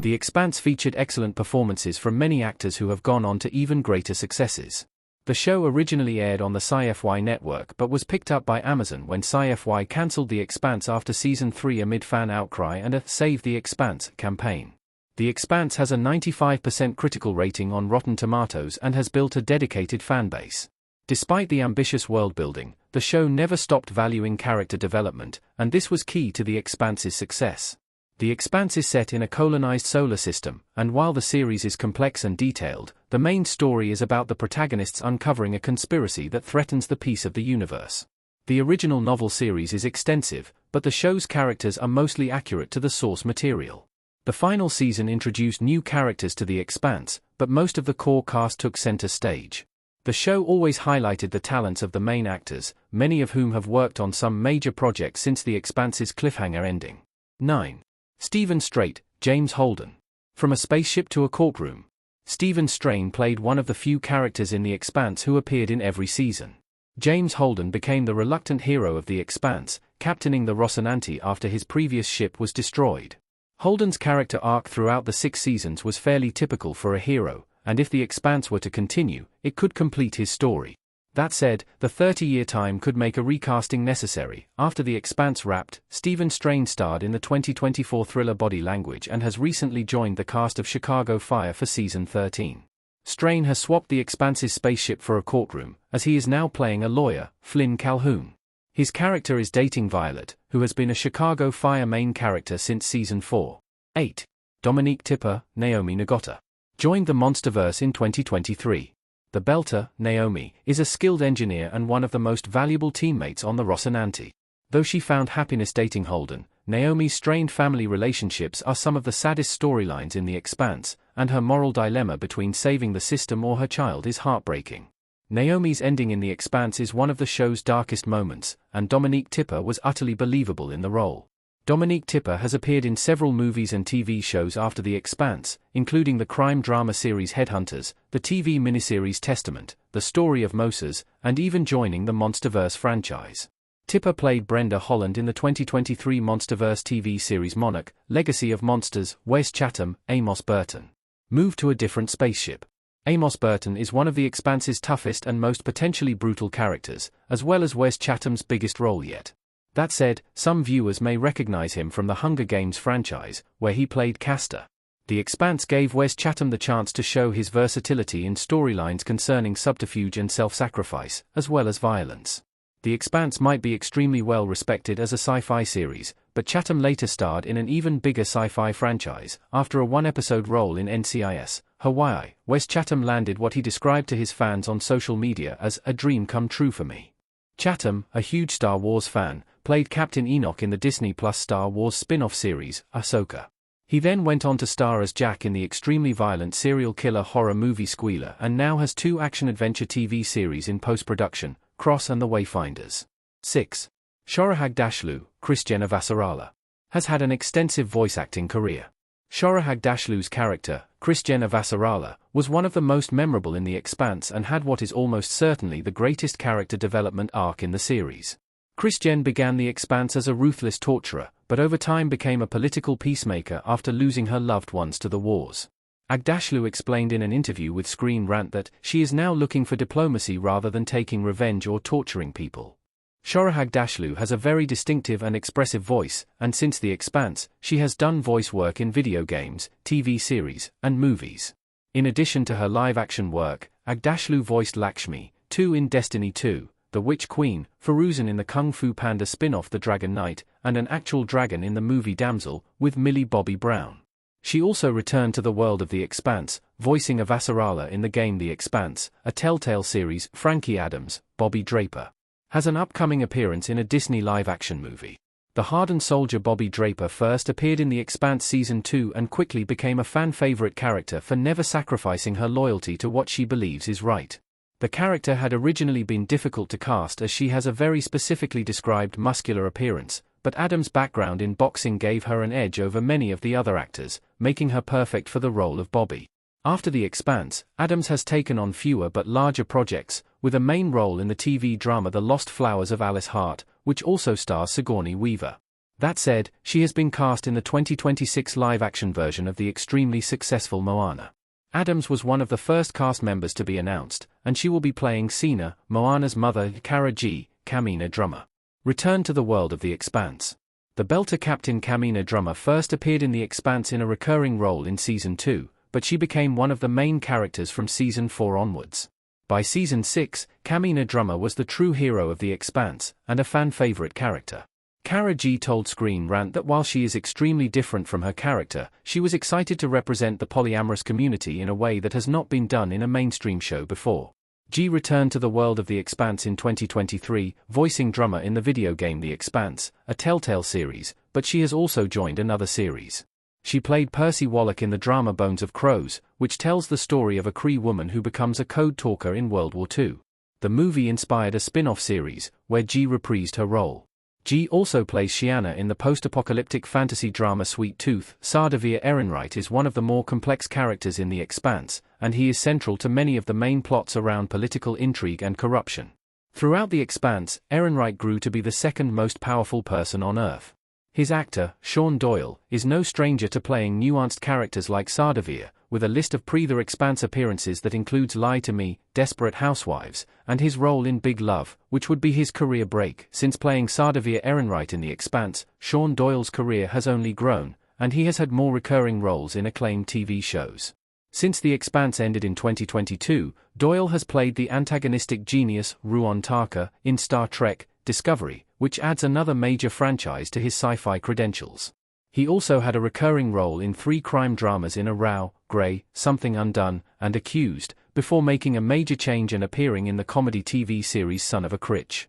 The Expanse featured excellent performances from many actors who have gone on to even greater successes. The show originally aired on the Sci-Fi network but was picked up by Amazon when Sci-Fi cancelled The Expanse after Season 3 amid fan outcry and a Save the Expanse campaign. The Expanse has a 95% critical rating on Rotten Tomatoes and has built a dedicated fanbase. Despite the ambitious world-building, the show never stopped valuing character development, and this was key to The Expanse's success. The Expanse is set in a colonized solar system, and while the series is complex and detailed, the main story is about the protagonists uncovering a conspiracy that threatens the peace of the universe. The original novel series is extensive, but the show's characters are mostly accurate to the source material. The final season introduced new characters to The Expanse, but most of the core cast took center stage. The show always highlighted the talents of the main actors, many of whom have worked on some major projects since The Expanse's cliffhanger ending. 9. Stephen Strait, James Holden. From a spaceship to a courtroom. Stephen Strain played one of the few characters in The Expanse who appeared in every season. James Holden became the reluctant hero of The Expanse, captaining the Rocinante after his previous ship was destroyed. Holden's character arc throughout the 6 seasons was fairly typical for a hero, and if The Expanse were to continue, it could complete his story. That said, the 30-year time could make a recasting necessary. After The Expanse wrapped, Stephen Strain starred in the 2024 thriller Body Language and has recently joined the cast of Chicago Fire for Season 13. Strain has swapped The Expanse's spaceship for a courtroom, as he is now playing a lawyer, Flynn Calhoun. His character is dating Violet, who has been a Chicago Fire main character since Season 4. 8. Dominique Tipper, Naomi Nagata. Joined the Monsterverse in 2023. The Belter, Naomi, is a skilled engineer and one of the most valuable teammates on the Rocinante. Though she found happiness dating Holden, Naomi's strained family relationships are some of the saddest storylines in The Expanse, and her moral dilemma between saving the system or her child is heartbreaking. Naomi's ending in The Expanse is one of the show's darkest moments, and Dominique Tipper was utterly believable in the role. Dominique Tipper has appeared in several movies and TV shows after The Expanse, including the crime drama series Headhunters, the TV miniseries Testament, The Story of Moses, and even joining the Monsterverse franchise. Tipper played Brenda Holland in the 2023 Monsterverse TV series Monarch, Legacy of Monsters. Wes Chatham, Amos Burton. Moved to a different spaceship. Amos Burton is one of The Expanse's toughest and most potentially brutal characters, as well as Wes Chatham's biggest role yet. That said, some viewers may recognize him from the Hunger Games franchise, where he played Castor. The Expanse gave Wes Chatham the chance to show his versatility in storylines concerning subterfuge and self-sacrifice, as well as violence. The Expanse might be extremely well respected as a sci-fi series, but Chatham later starred in an even bigger sci-fi franchise. After a one-episode role in NCIS, Hawaii, Wes Chatham landed what he described to his fans on social media as a dream come true for me. Chatham, a huge Star Wars fan, played Captain Enoch in the Disney Plus Star Wars spin-off series, Ahsoka. He then went on to star as Jack in the extremely violent serial killer horror movie Squealer and now has 2 action-adventure TV series in post-production, Cross and The Wayfinders. 6. Shorahag Dashlu, Christiana Vassarala. Has had an extensive voice acting career. Shorahag Dashlu's character, Christiana Vassarala, was one of the most memorable in The Expanse and had what is almost certainly the greatest character development arc in the series. Christian began The Expanse as a ruthless torturer, but over time became a political peacemaker after losing her loved ones to the wars. Agdashlu explained in an interview with Screen Rant that she is now looking for diplomacy rather than taking revenge or torturing people. Shorahag Dashlu has a very distinctive and expressive voice, and since The Expanse, she has done voice work in video games, TV series, and movies. In addition to her live-action work, Agdashlu voiced Lakshmi, too in Destiny 2, the Witch Queen, Firuzan in the Kung Fu Panda spin-off The Dragon Knight, and an actual dragon in the movie Damsel, with Millie Bobby Brown. She also returned to the world of The Expanse, voicing a Vassarala in the game The Expanse, a Telltale series. Frankie Adams, Bobby Draper, has an upcoming appearance in a Disney live-action movie. The hardened soldier Bobby Draper first appeared in The Expanse Season 2 and quickly became a fan-favorite character for never sacrificing her loyalty to what she believes is right. The character had originally been difficult to cast as she has a very specifically described muscular appearance, but Adams' background in boxing gave her an edge over many of the other actors, making her perfect for the role of Bobby. After The Expanse, Adams has taken on fewer but larger projects, with a main role in the TV drama The Lost Flowers of Alice Hart, which also stars Sigourney Weaver. That said, she has been cast in the 2026 live-action version of the extremely successful Moana. Adams was one of the first cast members to be announced, and she will be playing Sina, Moana's mother, Kara G. Kamina Drummer. Return to the world of The Expanse. The Belter Captain Kamina Drummer first appeared in The Expanse in a recurring role in Season 2, but she became one of the main characters from Season 4 onwards. By Season 6, Kamina Drummer was the true hero of The Expanse, and a fan-favorite character. Kara G told Screen Rant that while she is extremely different from her character, she was excited to represent the polyamorous community in a way that has not been done in a mainstream show before. G returned to the world of The Expanse in 2023, voicing Drummer in the video game The Expanse, a Telltale series, but she has also joined another series. She played Percy Wallach in the drama Bones of Crows, which tells the story of a Cree woman who becomes a code talker in World War II. The movie inspired a spin-off series, where G reprised her role. G also plays Shiana in the post-apocalyptic fantasy drama Sweet Tooth. Sardavir Ehrenreich is one of the more complex characters in The Expanse, and he is central to many of the main plots around political intrigue and corruption. Throughout The Expanse, Ehrenreich grew to be the second most powerful person on Earth. His actor, Sean Doyle, is no stranger to playing nuanced characters like Sardavir, with a list of pre-The Expanse appearances that includes Lie to Me, Desperate Housewives, and his role in Big Love, which would be his career break. Since playing Sardavir Ehrenreich in The Expanse, Sean Doyle's career has only grown, and he has had more recurring roles in acclaimed TV shows. Since The Expanse ended in 2022, Doyle has played the antagonistic genius, Ruon Tarka, in Star Trek Discovery, which adds another major franchise to his sci-fi credentials. He also had a recurring role in 3 crime dramas in A Row, Grey, Something Undone, and Accused, before making a major change and appearing in the comedy TV series Son of a Critch.